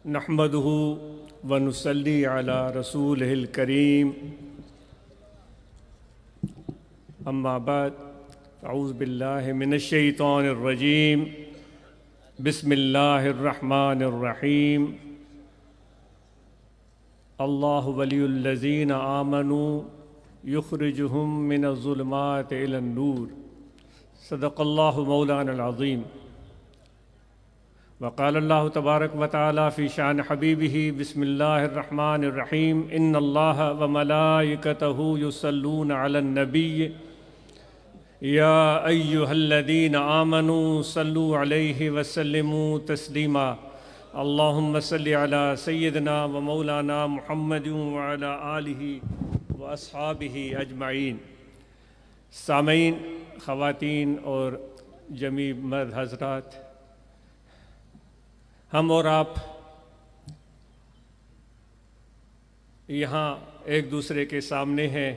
نحمدہ ونصلی علی رسولہ الکریم اما بعد اعوذ باللہ من الشیطان الرجیم بسم اللہ الرحمن الرحیم اللہ ولی الذین آمنوا یخرجہم من الظلمات الی النور صدق اللہ مولانا العظیم وقال اللہ تبارک و تعالی فی شان حبیبہ بسم اللہ الرحمن الرحیم ان اللہ وملائکتہ یصلون علی النبی یا ایہا الذین آمنوا صلوا علیہ وسلموا تسلیما اللہم صلی علی سیدنا و مولانا محمد وعلی آلہ و اصحابہ اجمعین۔ سامعین، خواتین اور جمیع مرد حضرات، ہم اور آپ یہاں ایک دوسرے کے سامنے ہیں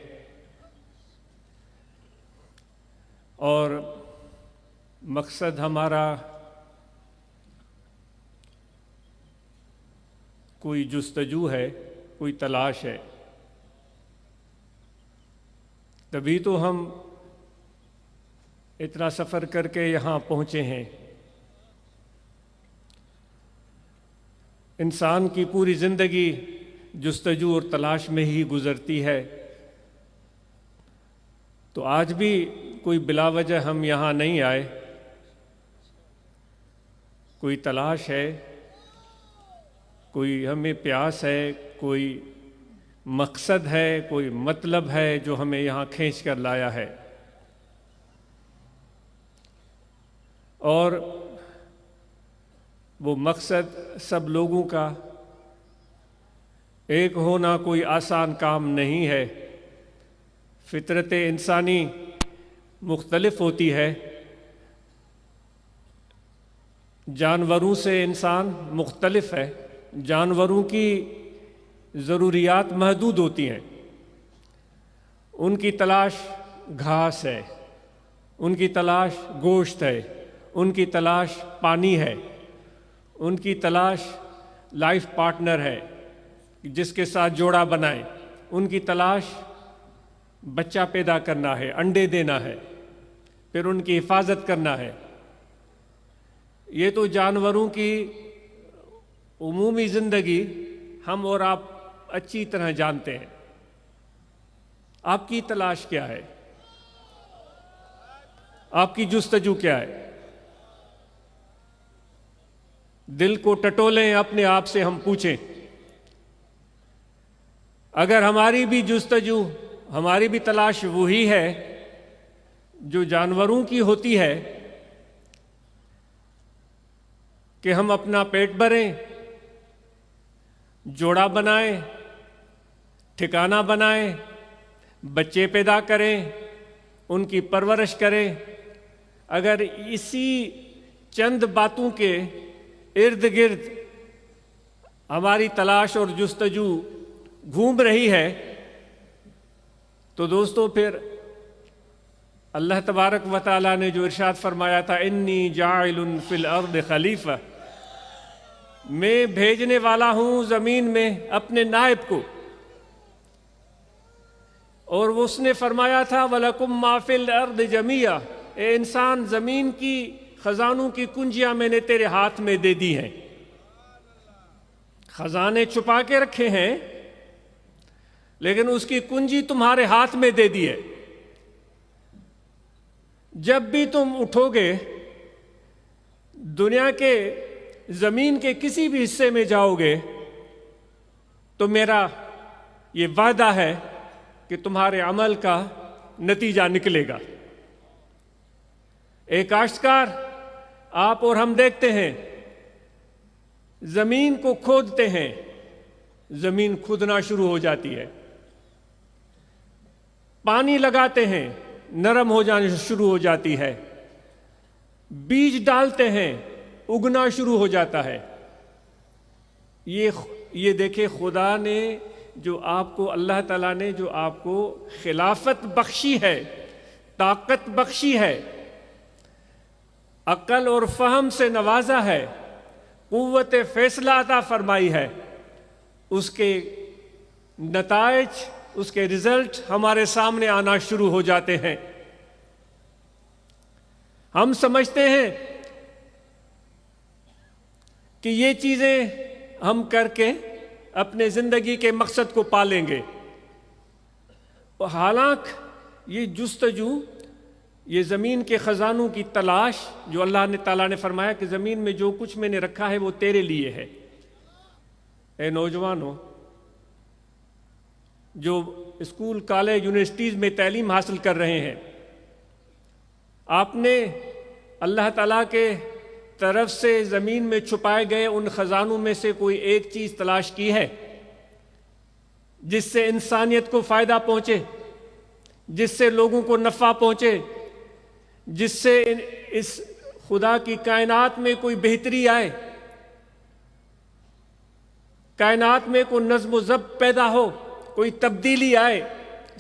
اور مقصد ہمارا کوئی جستجو ہے، کوئی تلاش ہے، تبھی تو ہم اتنا سفر کر کے یہاں پہنچے ہیں۔ انسان کی پوری زندگی جستجو اور تلاش میں ہی گزرتی ہے، تو آج بھی کوئی بلا وجہ ہم یہاں نہیں آئے، کوئی تلاش ہے، کوئی ہمیں پیاس ہے، کوئی مقصد ہے، کوئی مطلب ہے جو ہمیں یہاں کھینچ کر لایا ہے۔ اور وہ مقصد سب لوگوں کا ایک ہونا کوئی آسان کام نہیں ہے۔ فطرت انسانی مختلف ہوتی ہے، جانوروں سے انسان مختلف ہے، جانوروں کی ضروریات محدود ہوتی ہیں، ان کی تلاش گھاس ہے، ان کی تلاش گوشت ہے، ان کی تلاش پانی ہے، ان کی تلاش لائف پارٹنر ہے جس کے ساتھ جوڑا بنائیں، ان کی تلاش بچہ پیدا کرنا ہے، انڈے دینا ہے، پھر ان کی حفاظت کرنا ہے۔ یہ تو جانوروں کی عمومی زندگی ہم اور آپ اچھی طرح جانتے ہیں۔ آپ کی تلاش کیا ہے؟ آپ کی جستجو کیا ہے؟ دل کو ٹٹولیں، اپنے آپ سے ہم پوچھیں۔ اگر ہماری بھی جستجو، ہماری بھی تلاش وہی ہے جو جانوروں کی ہوتی ہے کہ ہم اپنا پیٹ بھریں، جوڑا بنائیں، ٹھکانہ بنائیں، بچے پیدا کریں، ان کی پرورش کریں، اگر اسی چند باتوں کے ارد گرد ہماری تلاش اور جستجو گھوم رہی ہے تو دوستو پھر اللہ تبارک و تعالیٰ نے جو ارشاد فرمایا تھا انی جاعل فی الارض خلیفہ، میں بھیجنے والا ہوں زمین میں اپنے نائب کو، اور اس نے فرمایا تھا وَلَكُمْ مَا فِي الْأَرْضِ جَمِيعًا، اے انسان زمین کی خزانوں کی کنجیاں میں نے تیرے ہاتھ میں دے دی ہیں۔ خزانے چھپا کے رکھے ہیں لیکن اس کی کنجی تمہارے ہاتھ میں دے دی ہے۔ جب بھی تم اٹھو گے، دنیا کے زمین کے کسی بھی حصے میں جاؤ گے تو میرا یہ وعدہ ہے کہ تمہارے عمل کا نتیجہ نکلے گا۔ ایک کاشتکار، آپ اور ہم دیکھتے ہیں، زمین کو کھودتے ہیں، زمین کھودنا شروع ہو جاتی ہے، پانی لگاتے ہیں، نرم ہو جانا شروع ہو جاتی ہے، بیج ڈالتے ہیں، اگنا شروع ہو جاتا ہے۔ یہ دیکھیں، خدا نے جو آپ کو، اللہ تعالیٰ نے جو آپ کو خلافت بخشی ہے، طاقت بخشی ہے، عقل اور فہم سے نوازا ہے، قوت فیصلہ عطا فرمائی ہے، اس کے نتائج، اس کے رزلٹ ہمارے سامنے آنا شروع ہو جاتے ہیں۔ ہم سمجھتے ہیں کہ یہ چیزیں ہم کر کے اپنے زندگی کے مقصد کو پالیں گے، حالانکہ یہ جستجو، یہ زمین کے خزانوں کی تلاش، جو اللہ تعالیٰ نے فرمایا کہ زمین میں جو کچھ میں نے رکھا ہے وہ تیرے لیے ہے۔ اے نوجوانوں جو اسکول، کالج، یونیورسٹیز میں تعلیم حاصل کر رہے ہیں، آپ نے اللہ تعالیٰ کے طرف سے زمین میں چھپائے گئے ان خزانوں میں سے کوئی ایک چیز تلاش کی ہے جس سے انسانیت کو فائدہ پہنچے، جس سے لوگوں کو نفع پہنچے، جس سے اس خدا کی کائنات میں کوئی بہتری آئے، کائنات میں کوئی نظم و ضبط پیدا ہو، کوئی تبدیلی آئے؟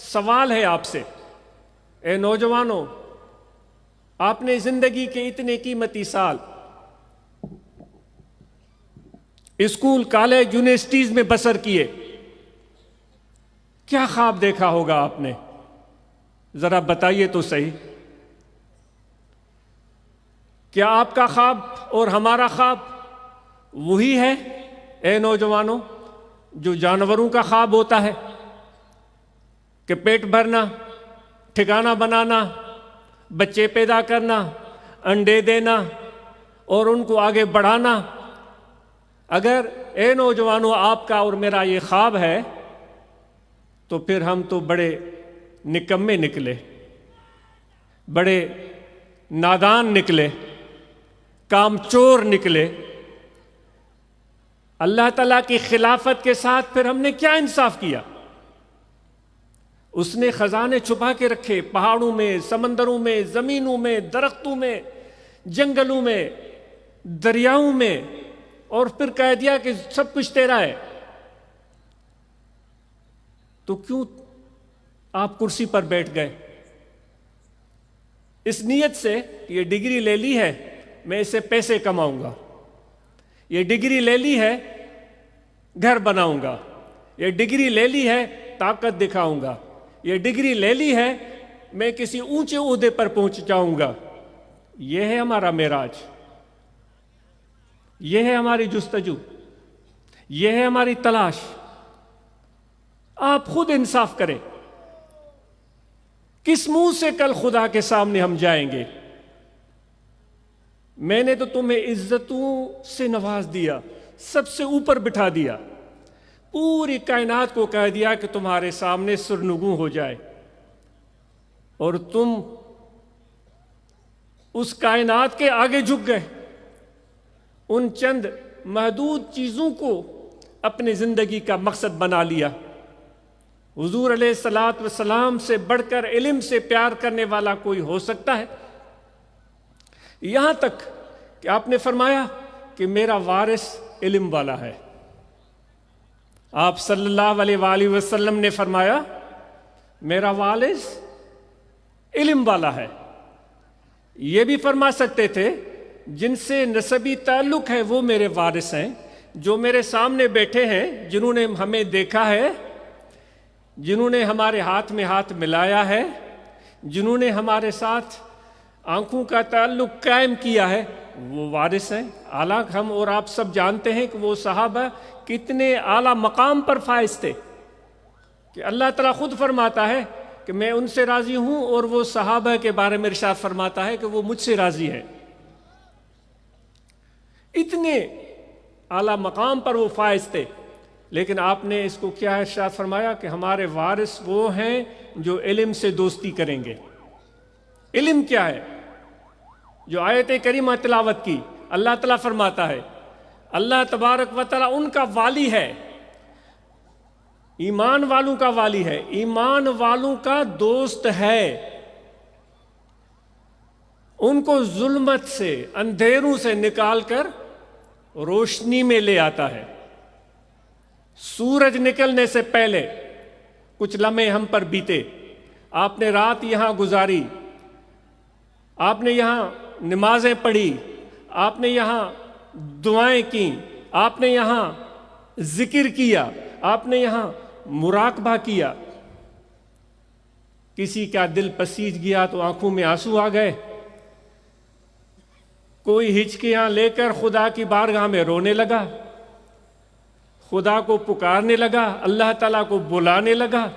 سوال ہے آپ سے، اے نوجوانوں، آپ نے زندگی کے اتنے قیمتی سال اسکول، کالج، یونیورسٹیز میں بسر کیے، کیا خواب دیکھا ہوگا آپ نے؟ ذرا بتائیے تو صحیح۔ کیا آپ کا خواب اور ہمارا خواب وہی ہے اے نوجوانوں جو جانوروں کا خواب ہوتا ہے کہ پیٹ بھرنا، ٹھکانہ بنانا، بچے پیدا کرنا، انڈے دینا اور ان کو آگے بڑھانا؟ اگر اے نوجوانوں آپ کا اور میرا یہ خواب ہے تو پھر ہم تو بڑے نکمے نکلے، بڑے نادان نکلے، کام چور نکلے۔ اللہ تعالیٰ کی خلافت کے ساتھ پھر ہم نے کیا انصاف کیا؟ اس نے خزانے چھپا کے رکھے، پہاڑوں میں، سمندروں میں، زمینوں میں، درختوں میں، جنگلوں میں، دریاؤں میں، اور پھر کہہ دیا کہ سب کچھ تیرا ہے۔ تو کیوں آپ کرسی پر بیٹھ گئے؟ اس نیت سے کہ یہ ڈگری لے لی ہے، میں اس سے پیسے کماؤں گا، یہ ڈگری لے لی ہے گھر بناؤں گا، یہ ڈگری لے لی ہے طاقت دکھاؤں گا، یہ ڈگری لے لی ہے میں کسی اونچے عہدے پر پہنچ جاؤں گا۔ یہ ہے ہمارا معراج، یہ ہے ہماری جستجو، یہ ہے ہماری تلاش۔ آپ خود انصاف کریں، کس منہ سے کل خدا کے سامنے ہم جائیں گے؟ میں نے تو تمہیں عزتوں سے نواز دیا، سب سے اوپر بٹھا دیا، پوری کائنات کو کہہ دیا کہ تمہارے سامنے سرنگوں ہو جائے، اور تم اس کائنات کے آگے جھک گئے، ان چند محدود چیزوں کو اپنی زندگی کا مقصد بنا لیا۔ حضور علیہ الصلوۃ والسلام سے بڑھ کر علم سے پیار کرنے والا کوئی ہو سکتا ہے؟ یہاں تک کہ آپ نے فرمایا کہ میرا وارث علم والا ہے۔ آپ صلی اللہ علیہ وآلہ وسلم نے فرمایا میرا وارث علم والا ہے۔ یہ بھی فرما سکتے تھے جن سے نسبی تعلق ہے وہ میرے وارث ہیں، جو میرے سامنے بیٹھے ہیں، جنہوں نے ہمیں دیکھا ہے، جنہوں نے ہمارے ہاتھ میں ہاتھ ملایا ہے، جنہوں نے ہمارے ساتھ آنکھوں کا تعلق قائم کیا ہے، وہ وارث ہیں۔ حالانکہ ہم اور آپ سب جانتے ہیں کہ وہ صحابہ کتنے اعلیٰ مقام پر فائز تھے، کہ اللہ تعالیٰ خود فرماتا ہے کہ میں ان سے راضی ہوں، اور وہ صحابہ کے بارے میں ارشاد فرماتا ہے کہ وہ مجھ سے راضی ہے۔ اتنے اعلیٰ مقام پر وہ فائز تھے، لیکن آپ نے اس کو کیا ارشاد فرمایا کہ ہمارے وارث وہ ہیں جو علم سے دوستی کریں گے۔ علم کیا ہے؟ جو آیت کریمہ تلاوت کی، اللہ تعالیٰ فرماتا ہے اللہ تبارک و تعالیٰ ان کا والی ہے، ایمان والوں کا والی ہے، ایمان والوں کا دوست ہے، ان کو ظلمت سے، اندھیروں سے نکال کر روشنی میں لے آتا ہے۔ سورج نکلنے سے پہلے کچھ لمحے ہم پر بیتے، آپ نے رات یہاں گزاری، آپ نے یہاں نمازیں پڑھی، آپ نے یہاں دعائیں کی، آپ نے یہاں ذکر کیا، آپ نے یہاں مراقبہ کیا، کسی کا دل پسیج گیا تو آنکھوں میں آنسو آ گئے، کوئی ہچکیاں لے کر خدا کی بارگاہ میں رونے لگا، خدا کو پکارنے لگا، اللہ تعالیٰ کو بلانے لگا۔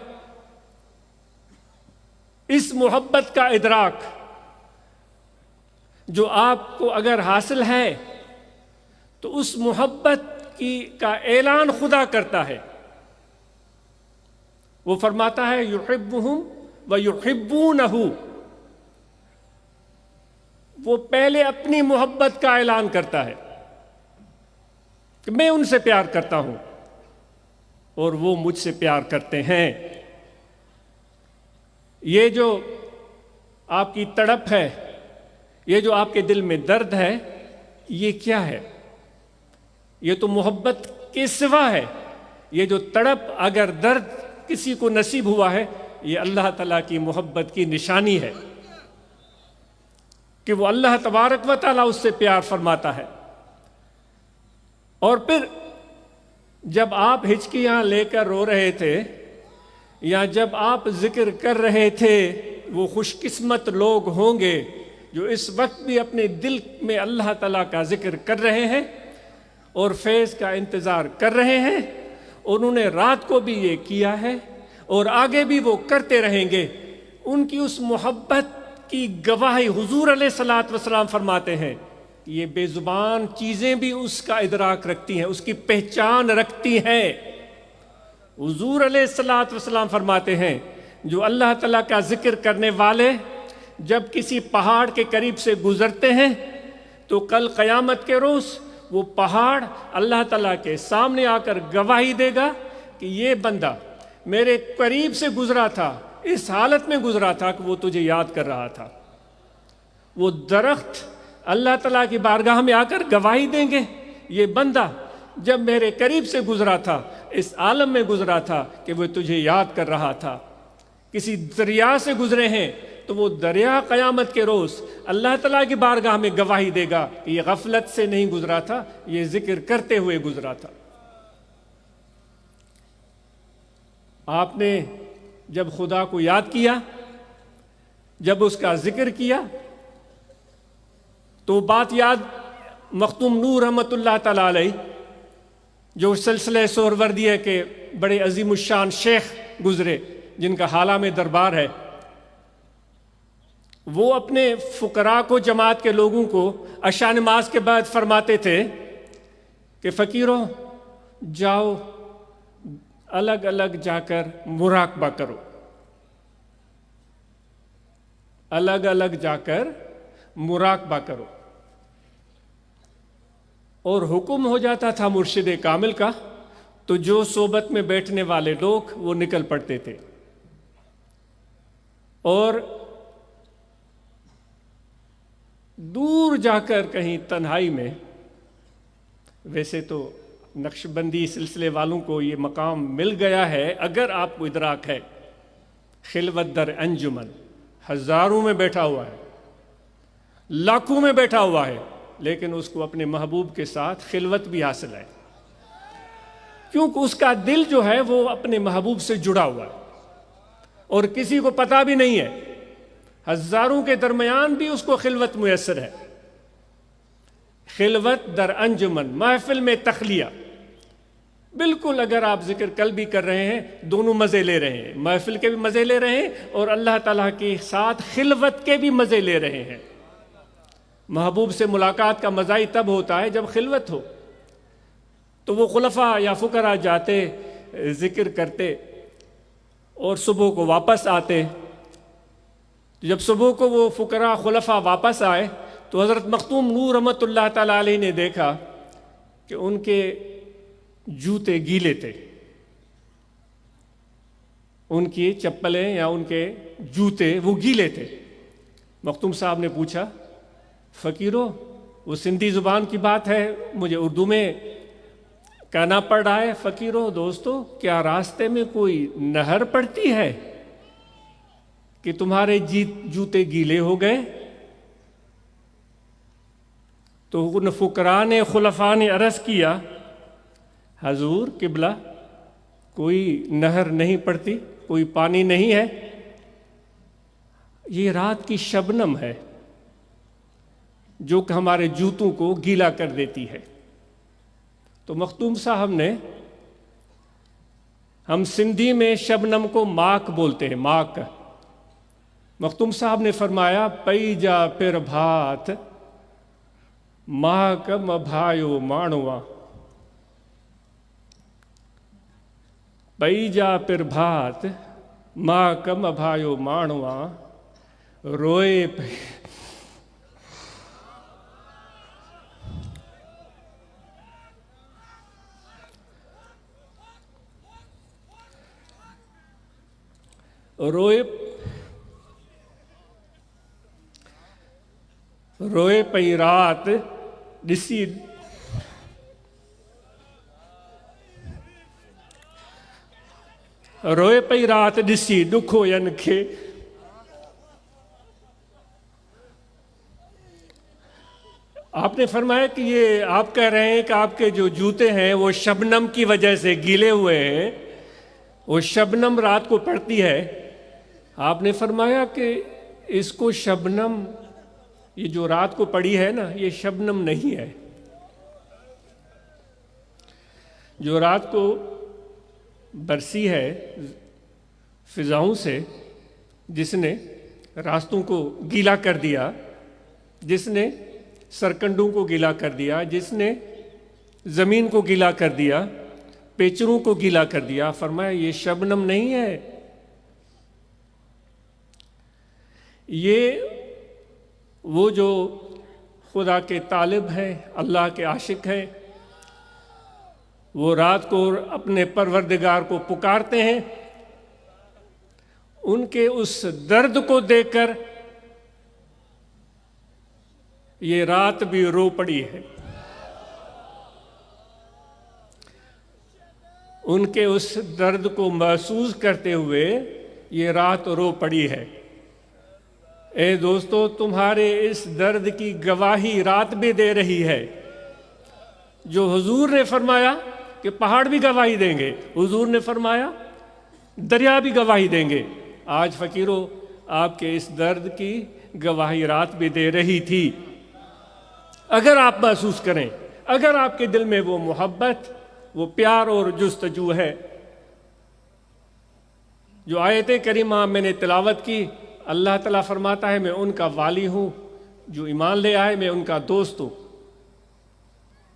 اس محبت کا ادراک جو آپ کو اگر حاصل ہے تو اس محبت کا اعلان خدا کرتا ہے۔ وہ فرماتا ہے یحبہم ویحبونہ، وہ پہلے اپنی محبت کا اعلان کرتا ہے کہ میں ان سے پیار کرتا ہوں اور وہ مجھ سے پیار کرتے ہیں۔ یہ جو آپ کی تڑپ ہے، یہ جو آپ کے دل میں درد ہے، یہ کیا ہے؟ یہ تو محبت کے سوا ہے۔ یہ جو تڑپ اگر درد کسی کو نصیب ہوا ہے، یہ اللہ تعالیٰ کی محبت کی نشانی ہے کہ وہ اللہ تبارک و تعالیٰ اس سے پیار فرماتا ہے۔ اور پھر جب آپ ہچکیاں لے کر رو رہے تھے یا جب آپ ذکر کر رہے تھے، وہ خوش قسمت لوگ ہوں گے جو اس وقت بھی اپنے دل میں اللہ تعالیٰ کا ذکر کر رہے ہیں اور فیض کا انتظار کر رہے ہیں۔ انہوں نے رات کو بھی یہ کیا ہے اور آگے بھی وہ کرتے رہیں گے۔ ان کی اس محبت کی گواہی حضور علیہ الصلوۃ والسلام فرماتے ہیں، یہ بے زبان چیزیں بھی اس کا ادراک رکھتی ہیں، اس کی پہچان رکھتی ہیں۔ حضور علیہ الصلوۃ والسلام فرماتے ہیں جو اللہ تعالیٰ کا ذکر کرنے والے جب کسی پہاڑ کے قریب سے گزرتے ہیں تو کل قیامت کے روز وہ پہاڑ اللہ تعالیٰ کے سامنے آ کر گواہی دے گا کہ یہ بندہ میرے قریب سے گزرا تھا، اس حالت میں گزرا تھا کہ وہ تجھے یاد کر رہا تھا۔ وہ درخت اللہ تعالیٰ کی بارگاہ میں آ کر گواہی دیں گے، یہ بندہ جب میرے قریب سے گزرا تھا، اس عالم میں گزرا تھا کہ وہ تجھے یاد کر رہا تھا۔ کسی دریا سے گزرے ہیں تو وہ دریا قیامت کے روز اللہ تعالیٰ کی بارگاہ میں گواہی دے گا کہ یہ غفلت سے نہیں گزرا تھا، یہ ذکر کرتے ہوئے گزرا تھا۔ آپ نے جب خدا کو یاد کیا، جب اس کا ذکر کیا، تو بات یاد مختوم نور رحمۃ اللہ تعالیٰ علیہ جو سلسلہ سہروردیہ کے بڑے عظیم الشان شیخ گزرے جن کا حالہ میں دربار ہے، وہ اپنے فقراء کو، جماعت کے لوگوں کو عشاء نماز کے بعد فرماتے تھے کہ فقیروں جاؤ الگ الگ جا کر مراقبہ کرو، الگ الگ جا کر مراقبہ کرو۔ اور حکم ہو جاتا تھا مرشد کامل کا تو جو صحبت میں بیٹھنے والے لوگ وہ نکل پڑتے تھے اور دور جا کر کہیں تنہائی میں، ویسے تو نقشبندی سلسلے والوں کو یہ مقام مل گیا ہے، اگر آپ کو ادراک ہے، خلوت در انجمن ہزاروں میں بیٹھا ہوا ہے، لاکھوں میں بیٹھا ہوا ہے، لیکن اس کو اپنے محبوب کے ساتھ خلوت بھی حاصل ہے، کیونکہ اس کا دل جو ہے وہ اپنے محبوب سے جڑا ہوا ہے اور کسی کو پتہ بھی نہیں ہے، ہزاروں کے درمیان بھی اس کو خلوت میسر ہے۔ خلوت در انجمن، محفل میں تخلیہ، بالکل اگر آپ ذکر کل بھی کر رہے ہیں، دونوں مزے لے رہے ہیں، محفل کے بھی مزے لے رہے ہیں اور اللہ تعالیٰ کے ساتھ خلوت کے بھی مزے لے رہے ہیں۔ محبوب سے ملاقات کا مزہ ہی تب ہوتا ہے جب خلوت ہو۔ تو وہ خلفاء یا فقراء جاتے، ذکر کرتے اور صبح کو واپس آتے۔ جب صبح کو وہ فقراء خلفاء واپس آئے تو حضرت مختوم نور رحمۃ اللہ تعالیٰ علیہ نے دیکھا کہ ان کے جوتے گیلے تھے، ان کی چپلیں یا ان کے جوتے وہ گیلے تھے۔ مختوم صاحب نے پوچھا فقیرو وہ سندھی زبان کی بات ہے، مجھے اردو میں کہنا پڑ رہا ہے، فقیرو دوستو کیا راستے میں کوئی نہر پڑتی ہے کہ تمہارے جوتے گیلے ہو گئے؟ تو ان فقراء نے خلفاء نے عرض کیا حضور قبلہ کوئی نہر نہیں پڑتی، کوئی پانی نہیں ہے، یہ رات کی شبنم ہے جو کہ ہمارے جوتوں کو گیلا کر دیتی ہے۔ تو مختوم صاحب نے، ہم سندھی میں شبنم کو ماک بولتے ہیں، ماک، مختوم صاحب نے فرمایا پئی جا پھر بھات ماک مبھایو مانوا، پئی جا پھر بھات ماک مبھایو مانوا، روئے روئے پئی رات ڈسی، روئے پئی رات ڈسی ڈکھو ین کھے، آپ نے فرمایا کہ یہ آپ کہہ رہے ہیں کہ آپ کے جو جوتے ہیں وہ شبنم کی وجہ سے گیلے ہوئے ہیں، وہ شبنم رات کو پڑتی ہے۔ آپ نے فرمایا کہ اس کو شبنم، یہ جو رات کو پڑی ہے نا، یہ شبنم نہیں ہے، جو رات کو برسی ہے فضاؤں سے، جس نے راستوں کو گیلا کر دیا، جس نے سرکنڈوں کو گیلا کر دیا، جس نے زمین کو گیلا کر دیا، پیچروں کو گیلا کر دیا، فرمایا یہ شبنم نہیں ہے، یہ وہ جو خدا کے طالب ہیں، اللہ کے عاشق ہیں، وہ رات کو اپنے پروردگار کو پکارتے ہیں، ان کے اس درد کو دیکھ کر یہ رات بھی رو پڑی ہے، ان کے اس درد کو محسوس کرتے ہوئے یہ رات رو پڑی ہے۔ اے دوستو، تمہارے اس درد کی گواہی رات بھی دے رہی ہے، جو حضور نے فرمایا کہ پہاڑ بھی گواہی دیں گے، حضور نے فرمایا دریا بھی گواہی دیں گے، آج فقیروں آپ کے اس درد کی گواہی رات بھی دے رہی تھی۔ اگر آپ محسوس کریں، اگر آپ کے دل میں وہ محبت، وہ پیار اور جستجو ہے، جو آیت کریمہ میں نے تلاوت کی، اللہ تعالیٰ فرماتا ہے میں ان کا والی ہوں، جو ایمان لے آئے میں ان کا دوست ہوں۔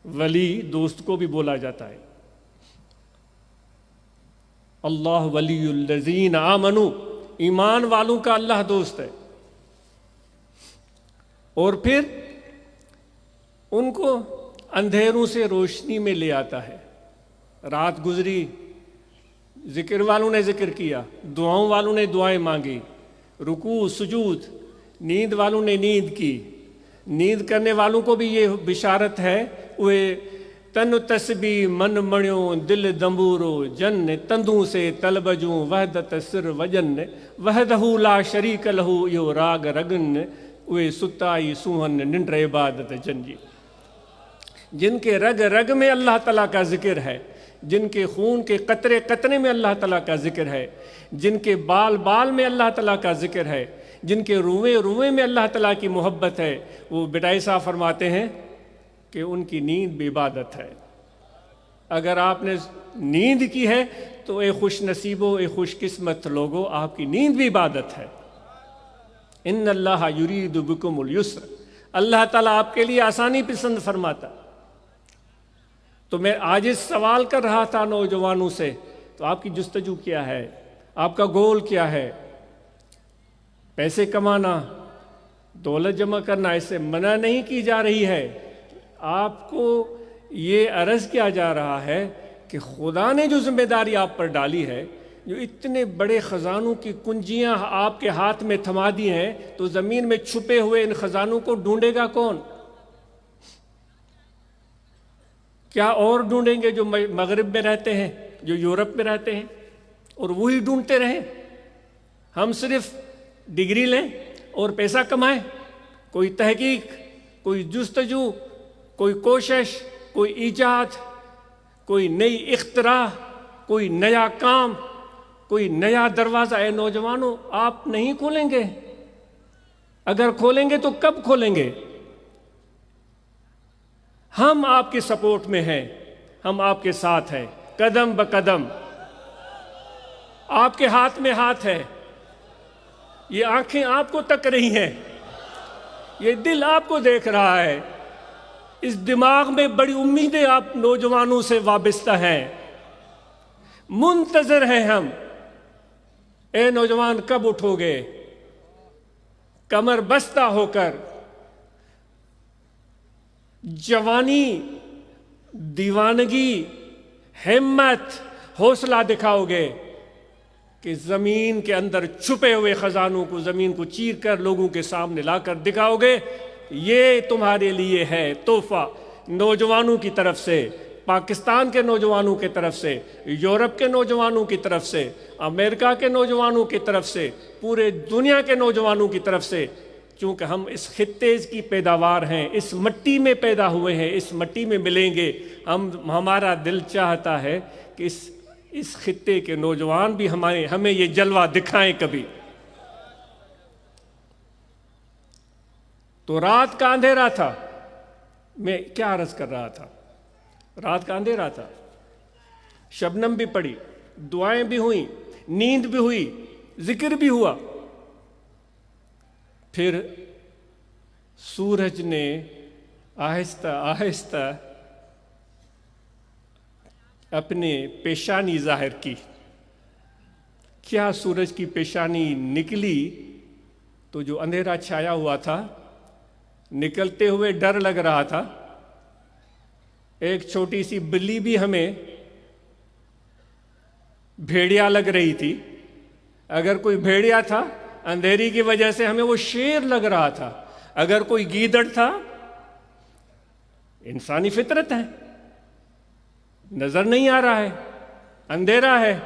ولی دوست کو بھی بولا جاتا ہے، اللہ ولی الذین آمنوا، ایمان والوں کا اللہ دوست ہے، اور پھر ان کو اندھیروں سے روشنی میں لے آتا ہے۔ رات گزری، ذکر والوں نے ذکر کیا، دعاؤں والوں نے دعائیں مانگی، رکوع سجود، نیند والوں نے نیند کی، نیند کرنے والوں کو بھی یہ بشارت ہے، وہ تن تسبی من مڑیوں دل دمبورو جن تندوں سے طلبجوں وحدت سر وجن وحدہ لا شریک لہو یو راگ رگن وہ ستائی سوہن ننڈر عبادت جنجی، جن کے رگ رگ میں اللہ تعالیٰ کا ذکر ہے، جن کے خون کے قطرے قطرے میں اللہ تعالیٰ کا ذکر ہے، جن کے بال بال میں اللہ تعالیٰ کا ذکر ہے، جن کے روئے روئے میں اللہ تعالیٰ کی محبت ہے، وہ بڈائی صاحب فرماتے ہیں کہ ان کی نیند بھی عبادت ہے۔ اگر آپ نے نیند کی ہے تو اے خوش نصیبو، اے خوش قسمت لوگو، آپ کی نیند بھی عبادت ہے۔ ان اللہ یرید بکم اليسر، اللہ تعالیٰ آپ کے لیے آسانی پسند فرماتا۔ تو میں آج اس سوال کر رہا تھا نوجوانوں سے، تو آپ کی جستجو کیا ہے؟ آپ کا گول کیا ہے؟ پیسے کمانا، دولت جمع کرنا، اس سے منع نہیں کی جا رہی ہے، آپ کو یہ عرض کیا جا رہا ہے کہ خدا نے جو ذمہ داری آپ پر ڈالی ہے، جو اتنے بڑے خزانوں کی کنجیاں آپ کے ہاتھ میں تھما دی ہیں، تو زمین میں چھپے ہوئے ان خزانوں کو ڈھونڈے گا کون؟ کیا اور ڈھونڈیں گے جو مغرب میں رہتے ہیں، جو یورپ میں رہتے ہیں، اور وہی ڈھونڈتے رہیں؟ ہم صرف ڈگری لیں اور پیسہ کمائیں، کوئی تحقیق، کوئی جستجو، کوئی کوشش، کوئی ایجاد، کوئی نئی اختراع، کوئی نیا کام، کوئی نیا دروازہ، اے نوجوانوں آپ نہیں کھولیں گے؟ اگر کھولیں گے تو کب کھولیں گے؟ ہم آپ کی سپورٹ میں ہیں، ہم آپ کے ساتھ ہیں، قدم بقدم آپ کے ہاتھ میں ہاتھ ہے، یہ آنکھیں آپ کو تک رہی ہیں، یہ دل آپ کو دیکھ رہا ہے، اس دماغ میں بڑی امیدیں آپ نوجوانوں سے وابستہ ہیں، منتظر ہیں ہم۔ اے نوجوان کب اٹھو گے؟ کمر بستہ ہو کر جوانی، دیوانگی، ہمت، حوصلہ دکھاؤ گے کہ زمین کے اندر چھپے ہوئے خزانوں کو زمین کو چیر کر لوگوں کے سامنے لا کر دکھاؤ گے؟ یہ تمہارے لیے ہے تحفہ نوجوانوں کی طرف سے، پاکستان کے نوجوانوں کی طرف سے، یورپ کے نوجوانوں کی طرف سے، امریکہ کے نوجوانوں کی طرف سے، پورے دنیا کے نوجوانوں کی طرف سے، چونکہ ہم اس خطے کی پیداوار ہیں، اس مٹی میں پیدا ہوئے ہیں، اس مٹی میں ملیں گے۔ ہمارا دل چاہتا ہے کہ اس خطے کے نوجوان بھی ہمیں یہ جلوہ دکھائیں کبھی۔ تو رات کا اندھیرا تھا، میں کیا عرض کر رہا تھا؟ رات کا اندھیرا تھا، شبنم بھی پڑی، دعائیں بھی ہوئیں، نیند بھی ہوئی، ذکر بھی ہوا۔ پھر سورج نے آہستہ آہستہ اپنے پیشانی ظاہر کی۔ کیا سورج کی پیشانی نکلی تو جو اندھیرا چھایا ہوا تھا، نکلتے ہوئے ڈر لگ رہا تھا۔ ایک چھوٹی سی بلی بھی ہمیں بھیڑیا لگ رہی تھی، اگر کوئی بھیڑیا تھا اندھیری کی وجہ سے ہمیں وہ شیر لگ رہا تھا، اگر کوئی گیدڑ تھا، انسانی فطرت ہے، نظر نہیں آ رہا ہے، اندھیرا ہے،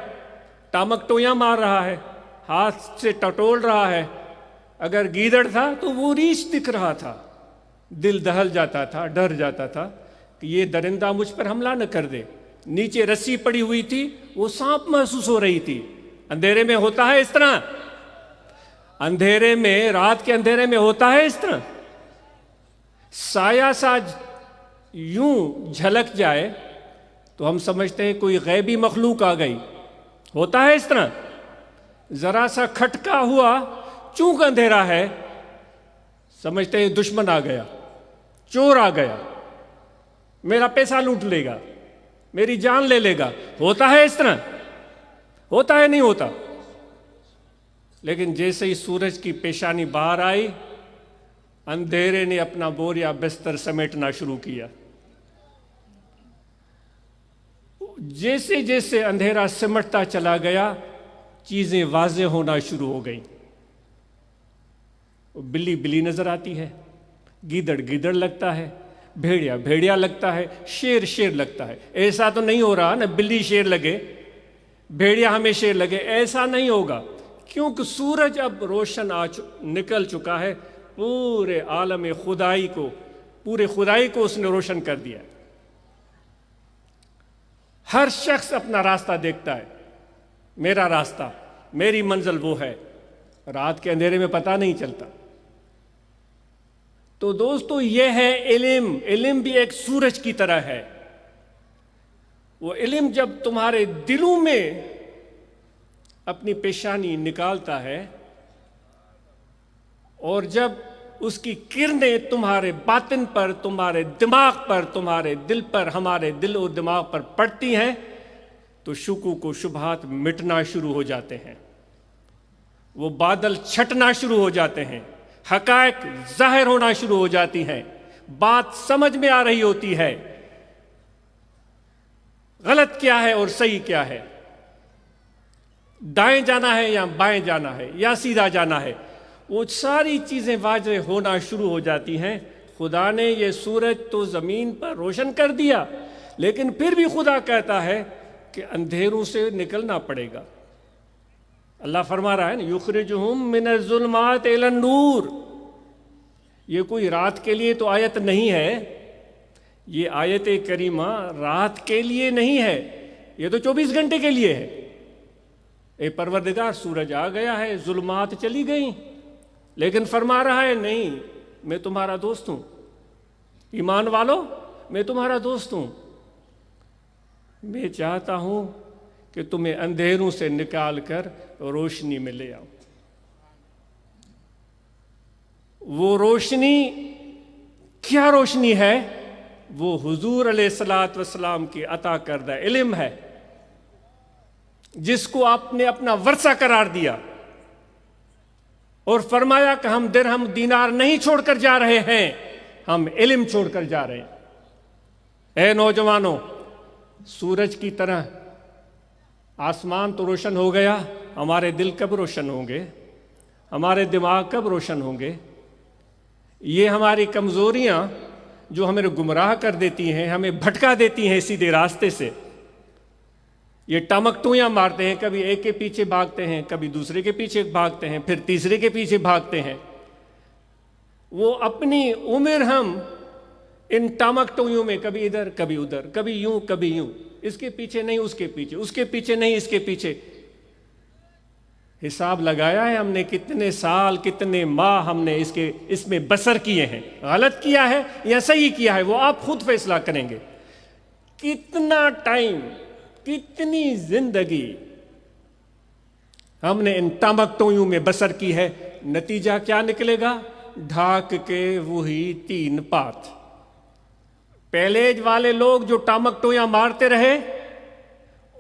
ٹامک ٹویاں مار رہا ہے، ہاتھ سے ٹٹول رہا ہے۔ اگر گیدڑ تھا تو وہ ریچھ دکھ رہا تھا، دل دہل جاتا تھا، ڈر جاتا تھا کہ یہ درندہ مجھ پر حملہ نہ کر دے۔ نیچے رسی پڑی ہوئی تھی، وہ سانپ محسوس ہو رہی تھی۔ اندھیرے میں ہوتا ہے اس طرح، اندھیرے میں، رات کے اندھیرے میں ہوتا ہے اس طرح، سایہ سا یوں جھلک جائے تو ہم سمجھتے ہیں کوئی غیبی مخلوق آ گئی، ہوتا ہے اس طرح۔ ذرا سا کھٹکا ہوا، چونکہ اندھیرا ہے، سمجھتے ہیں دشمن آ گیا، چور آ گیا، میرا پیسہ لوٹ لے گا، میری جان لے لے گا۔ ہوتا ہے اس طرح، ہوتا ہے نہیں ہوتا؟ لیکن جیسے ہی سورج کی پیشانی باہر آئی، اندھیرے نے اپنا بوریا بستر سمیٹنا شروع کیا۔ جیسے جیسے اندھیرا سمٹتا چلا گیا، چیزیں واضح ہونا شروع ہو گئیں۔ بلی بلی نظر آتی ہے، گیدڑ گیدڑ لگتا ہے، بھیڑیا بھیڑیا لگتا ہے، شیر شیر لگتا ہے۔ ایسا تو نہیں ہو رہا نا بلی شیر لگے، بھیڑیا ہمیں شیر لگے، ایسا نہیں ہوگا، کیونکہ سورج اب روشن نکل چکا ہے، پورے عالم خدائی کو، پورے خدائی کو اس نے روشن کر دیا۔ ہر شخص اپنا راستہ دیکھتا ہے، میرا راستہ، میری منزل وہ ہے، رات کے اندھیرے میں پتہ نہیں چلتا۔ تو دوستو یہ ہے علم۔ علم بھی ایک سورج کی طرح ہے۔ وہ علم جب تمہارے دلوں میں اپنی پیشانی نکالتا ہے اور جب اس کی کرنیں تمہارے باطن پر، تمہارے دماغ پر، تمہارے دل پر، ہمارے دل و دماغ پر پڑتی ہیں، تو شکوک و شبہات مٹنا شروع ہو جاتے ہیں، وہ بادل چھٹنا شروع ہو جاتے ہیں، حقائق ظاہر ہونا شروع ہو جاتی ہیں، بات سمجھ میں آ رہی ہوتی ہے، غلط کیا ہے اور صحیح کیا ہے، دائیں جانا ہے یا بائیں جانا ہے یا سیدھا جانا ہے، وہ ساری چیزیں واضح ہونا شروع ہو جاتی ہیں۔ خدا نے یہ سورج تو زمین پر روشن کر دیا، لیکن پھر بھی خدا کہتا ہے کہ اندھیروں سے نکلنا پڑے گا۔ اللہ فرما رہا ہے نا، یخرجہم من الظلمات الی النور۔ یہ کوئی رات کے لیے تو آیت نہیں ہے، یہ آیت کریمہ رات کے لیے نہیں ہے، یہ تو 24 گھنٹے کے لیے ہے۔ اے پروردگار، سورج آ گیا ہے، ظلمات چلی گئیں، لیکن فرما رہا ہے نہیں، میں تمہارا دوست ہوں، ایمان والو میں تمہارا دوست ہوں، میں چاہتا ہوں کہ تمہیں اندھیروں سے نکال کر روشنی میں لے آؤں۔ وہ روشنی کیا روشنی ہے؟ وہ حضور علیہ الصلوۃ والسلام کی عطا کردہ علم ہے، جس کو آپ نے اپنا ورثہ قرار دیا اور فرمایا کہ ہم درہم دینار نہیں چھوڑ کر جا رہے ہیں، ہم علم چھوڑ کر جا رہے ہیں۔ اے نوجوانوں، سورج کی طرح آسمان تو روشن ہو گیا، ہمارے دل کب روشن ہوں گے؟ ہمارے دماغ کب روشن ہوں گے؟ یہ ہماری کمزوریاں جو ہمیں گمراہ کر دیتی ہیں، ہمیں بھٹکا دیتی ہیں سیدھے راستے سے، یہ ٹمکٹویاں مارتے ہیں، کبھی ایک کے پیچھے بھاگتے ہیں، کبھی دوسرے کے پیچھے بھاگتے ہیں، پھر تیسرے کے پیچھے بھاگتے ہیں۔ وہ اپنی عمر ہم ان ٹمکٹویوں میں کبھی ادھر کبھی ادھر، کبھی یوں کبھی یوں، اس کے پیچھے نہیں اس کے پیچھے، اس کے پیچھے نہیں اس کے پیچھے۔ حساب لگایا ہے ہم نے کتنے سال کتنے ماہ ہم نے اس میں بسر کیے ہیں؟ غلط کیا ہے یا صحیح کیا ہے وہ آپ خود فیصلہ کریں گے۔ کتنا ٹائم، کتنی زندگی ہم نے ان ٹمکٹویوں میں بسر کی ہے، نتیجہ کیا نکلے گا؟ ڈھاک کے وہی 3 پات۔ پہلے والے لوگ جو ٹمکٹویاں مارتے رہے،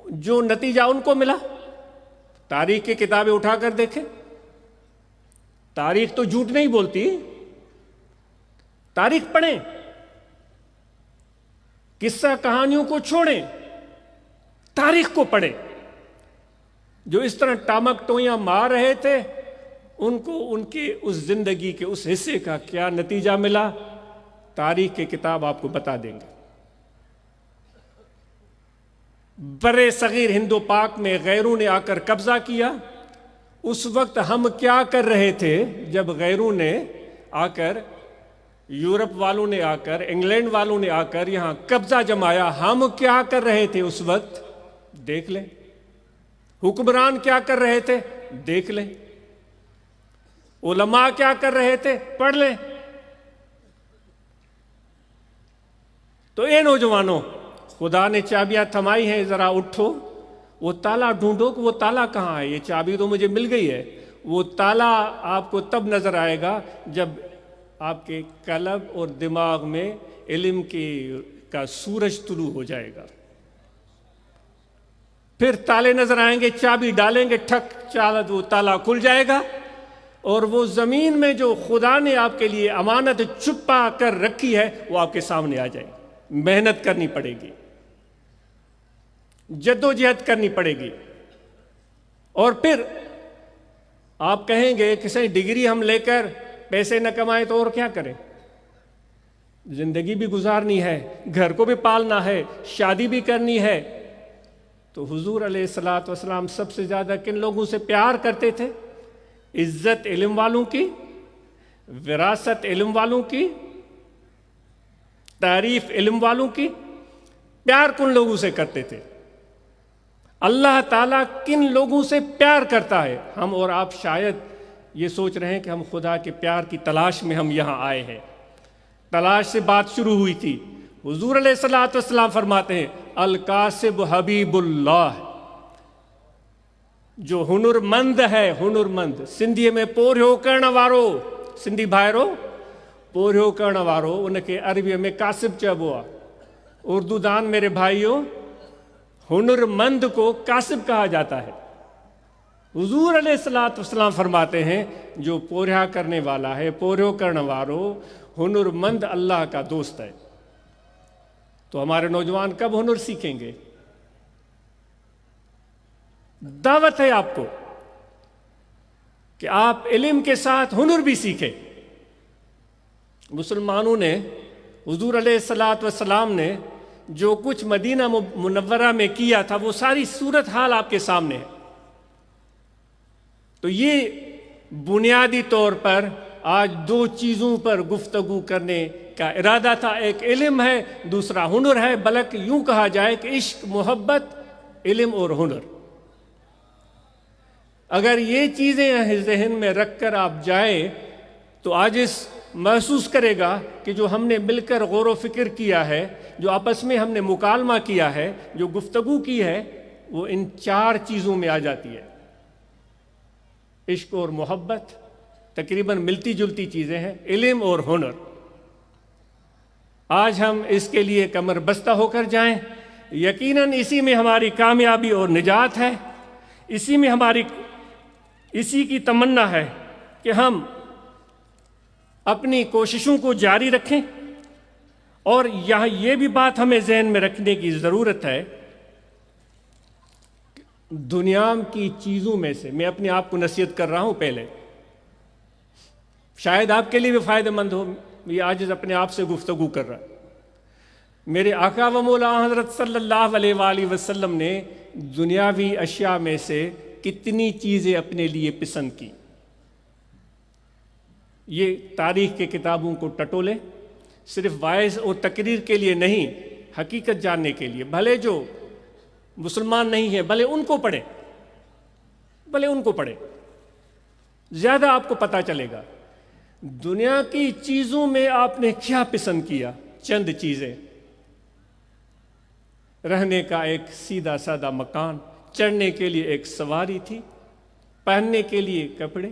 جو نتیجہ ان کو ملا، تاریخ کی کتابیں اٹھا کر دیکھیں، تاریخ تو جھوٹ نہیں بولتی، تاریخ پڑھیں، قصہ کہانیوں کو چھوڑیں، تاریخ کو پڑھیں۔ جو اس طرح ٹمکٹویاں مار رہے تھے، ان کو ان کے اس زندگی کے اس حصے کا کیا نتیجہ ملا، تاریخ کی کتاب آپ کو بتا دیں گے۔ برے صغیر ہند و پاک میں غیروں نے آ کر قبضہ کیا، اس وقت ہم کیا کر رہے تھے؟ جب غیروں نے آ کر، یورپ والوں نے آ کر، انگلینڈ والوں نے آ کر یہاں قبضہ جمایا، ہم کیا کر رہے تھے اس وقت؟ دیکھ لیں۔ حکمران کیا کر رہے تھے؟ دیکھ لیں۔ علماء کیا کر رہے تھے؟ پڑھ لیں۔ تو اے نوجوانوں، خدا نے چابیاں تھمائی ہیں، ذرا اٹھو، وہ تالا ڈھونڈو کہ وہ تالا کہاں ہے۔ یہ چابی تو مجھے مل گئی ہے، وہ تالا آپ کو تب نظر آئے گا جب آپ کے قلب اور دماغ میں علم کا سورج طلوع ہو جائے گا، پھر تالے نظر آئیں گے، چابی ڈالیں گے، ٹھک، وہ تالا کھل جائے گا، اور وہ زمین میں جو خدا نے آپ کے لیے امانت چھپا کر رکھی ہے وہ آپ کے سامنے آ جائے گی۔ محنت کرنی پڑے گی، جدوجہد کرنی پڑے گی، اور پھر آپ کہیں گے کہ صحیح ڈگری ہم لے کر پیسے نہ کمائیں تو اور کیا کریں؟ زندگی بھی گزارنی ہے، گھر کو بھی پالنا ہے، شادی بھی کرنی ہے۔ تو حضور علیہ الصلوۃ والسلام سب سے زیادہ کن لوگوں سے پیار کرتے تھے؟ عزت علم والوں کی، وراثت علم والوں کی، تعریف علم والوں کی۔ پیار کن لوگوں سے کرتے تھے؟ اللہ تعالیٰ کن لوگوں سے پیار کرتا ہے؟ ہم اور آپ شاید یہ سوچ رہے ہیں کہ ہم خدا کے پیار کی تلاش میں ہم یہاں آئے ہیں، تلاش سے بات شروع ہوئی تھی۔ حضور علیہ الصلوۃ والسلام فرماتے ہیں القاسب حبیب اللہ، جو ہنر مند ہے، ہنر مند سندھی میں پوریو کرن وارو، سندھی بھائرو پوریو کرن وارو، ان کے عربی میں قاسب چبو ہے۔ اردو دان میرے بھائیوں، ہنر مند کو قاسب کہا جاتا ہے۔ حضور علیہ الصلوۃ والسلام فرماتے ہیں جو پوریا کرنے والا ہے، پوریو کرن وارو، ہنر مند اللہ کا دوست ہے۔ تو ہمارے نوجوان کب ہنر سیکھیں گے؟ دعوت ہے آپ کو کہ آپ علم کے ساتھ ہنر بھی سیکھیں۔ مسلمانوں نے، حضور علیہ الصلوۃ والسلام نے جو کچھ مدینہ منورہ میں کیا تھا وہ ساری صورتحال آپ کے سامنے ہے۔ تو یہ بنیادی طور پر آج 2 چیزوں پر گفتگو کرنے کا ارادہ تھا. ایک علم ہے، دوسرا ہنر ہے، بلکہ یوں کہا جائے کہ عشق، محبت، علم اور ہنر. اگر یہ چیزیں ذہن میں رکھ کر آپ جائیں تو عاجز محسوس کرے گا کہ جو ہم نے مل کر غور و فکر کیا ہے، جو آپس میں ہم نے مکالمہ کیا ہے، جو گفتگو کی ہے، وہ ان 4 چیزوں میں آ جاتی ہے. عشق اور محبت تقریباً ملتی جلتی چیزیں ہیں، علم اور ہنر. آج ہم اس کے لیے کمر بستہ ہو کر جائیں. یقیناً اسی میں ہماری کامیابی اور نجات ہے. اسی کی تمنا ہے کہ ہم اپنی کوششوں کو جاری رکھیں. اور یہاں یہ بھی بات ہمیں ذہن میں رکھنے کی ضرورت ہے، دنیا کی چیزوں میں سے میں اپنے آپ کو نصیحت کر رہا ہوں پہلے، شاید آپ کے لیے بھی فائدہ مند ہو. یہ عاجز اپنے آپ سے گفتگو کر رہا ہے. میرے آقا و مولا حضرت صلی اللہ علیہ وآلہ وسلم نے دنیاوی اشیاء میں سے کتنی چیزیں اپنے لیے پسند کی. یہ تاریخ کے کتابوں کو ٹٹولے، صرف وائز اور تقریر کے لیے نہیں، حقیقت جاننے کے لیے. بھلے جو مسلمان نہیں ہیں بھلے ان کو پڑھیں، زیادہ آپ کو پتہ چلے گا دنیا کی چیزوں میں آپ نے کیا پسند کیا. چند چیزیں: رہنے کا ایک سیدھا سادہ مکان، چڑھنے کے لیے ایک سواری تھی، پہننے کے لیے کپڑے.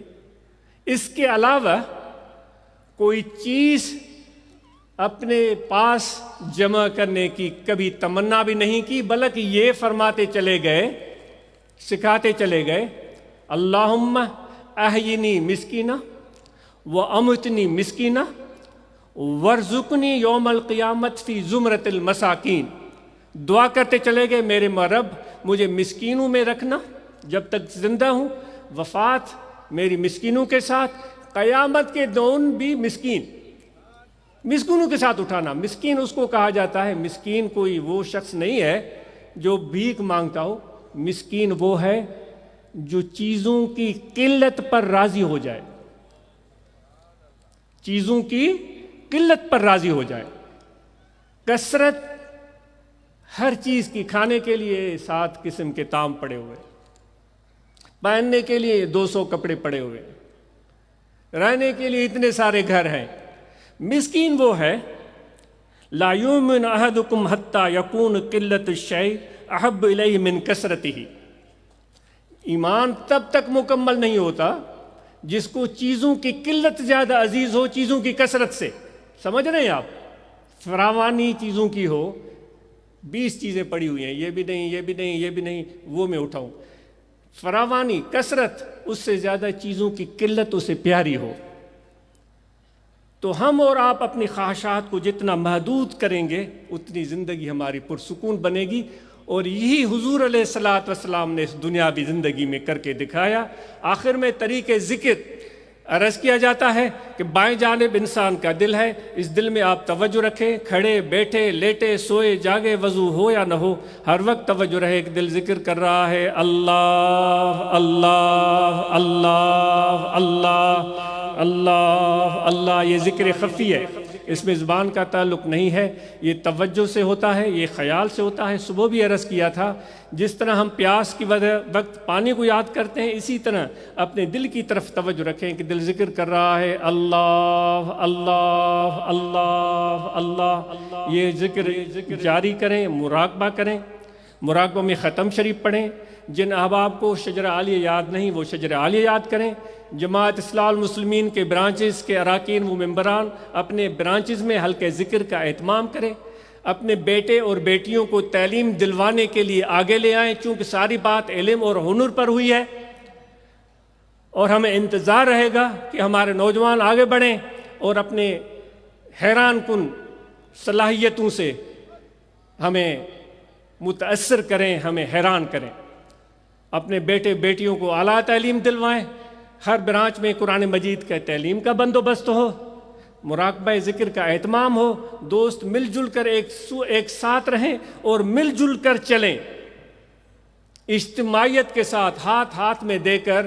اس کے علاوہ کوئی چیز اپنے پاس جمع کرنے کی کبھی تمنا بھی نہیں کی، بلکہ یہ فرماتے چلے گئے، سکھاتے چلے گئے، اللہم احینی مسکینہ وامتنی مسکینہ وارزقنی یوم القیامت فی زمرۃ المساکین. دعا کرتے چلے گئے، میرے رب مجھے مسکینوں میں رکھنا جب تک زندہ ہوں، وفات میری مسکینوں کے ساتھ، قیامت کے دن بھی مسکینوں کے ساتھ اٹھانا. مسکین اس کو کہا جاتا ہے، مسکین کوئی وہ شخص نہیں ہے جو بھیک مانگتا ہو. مسکین وہ ہے جو چیزوں کی قلت پر راضی ہو جائے، چیزوں کی قلت پر راضی ہو جائے. کثرت ہر چیز کی، کھانے کے لیے 7 قسم کے طعام پڑے ہوئے، پہننے کے لیے 200 کپڑے پڑے ہوئے، رہنے کے لیے اتنے سارے گھر ہیں. مسکین وہ ہے لا یؤمن احدکم حتی یکون قلت الشیء احب الیہ من کثرتہ. ایمان تب تک مکمل نہیں ہوتا جس کو چیزوں کی قلت زیادہ عزیز ہو چیزوں کی کثرت سے. سمجھ رہے ہیں آپ؟ فراوانی چیزوں کی ہو، 20 چیزیں پڑی ہوئی ہیں، یہ بھی نہیں، یہ بھی نہیں، یہ بھی نہیں، وہ میں اٹھاؤں. فراوانی، کثرت، اس سے زیادہ چیزوں کی قلت اسے پیاری ہو. تو ہم اور آپ اپنی خواہشات کو جتنا محدود کریں گے اتنی زندگی ہماری پرسکون بنے گی. اور یہی حضور علیہ الصلوۃ والسلام نے اس دنیاوی زندگی میں کر کے دکھایا. آخر میں طریق ذکر عرض کیا جاتا ہے کہ بائیں جانب انسان کا دل ہے، اس دل میں آپ توجہ رکھیں، کھڑے بیٹھے لیٹے سوئے جاگے وضو ہو یا نہ ہو، ہر وقت توجہ رہے کہ دل ذکر کر رہا ہے اللہ اللہ اللہ اللہ اللہ اللہ. یہ ذکر خفی ہے، اس میں زبان کا تعلق نہیں ہے، یہ توجہ سے ہوتا ہے، یہ خیال سے ہوتا ہے. صبح بھی عرض کیا تھا، جس طرح ہم پیاس کی وقت پانی کو یاد کرتے ہیں، اسی طرح اپنے دل کی طرف توجہ رکھیں کہ دل ذکر کر رہا ہے اللہ اللہ اللہ اللہ. یہ ذکر جاری کریں، مراقبہ کریں. مراقبہ میں ختم شریف پڑھیں. جن احباب کو شجرہ عالیہ یاد نہیں وہ شجرہ عالیہ یاد کریں. جماعت اصلاح المسلمین کے برانچز کے اراکین و ممبران اپنے برانچز میں حلقہ ذکر کا اہتمام کریں. اپنے بیٹے اور بیٹیوں کو تعلیم دلوانے کے لیے آگے لے آئیں، چونکہ ساری بات علم اور ہنر پر ہوئی ہے، اور ہمیں انتظار رہے گا کہ ہمارے نوجوان آگے بڑھیں اور اپنے حیران کن صلاحیتوں سے ہمیں متاثر کریں، ہمیں حیران کریں. اپنے بیٹے بیٹیوں کو اعلیٰ تعلیم دلوائیں. ہر برانچ میں قرآن مجید کا تعلیم کا بندوبست ہو، مراقبہ ذکر کا اہتمام ہو. دوست مل جل کر ایک ساتھ رہیں اور مل جل کر چلیں، اجتماعیت کے ساتھ ہاتھ ہاتھ میں دے کر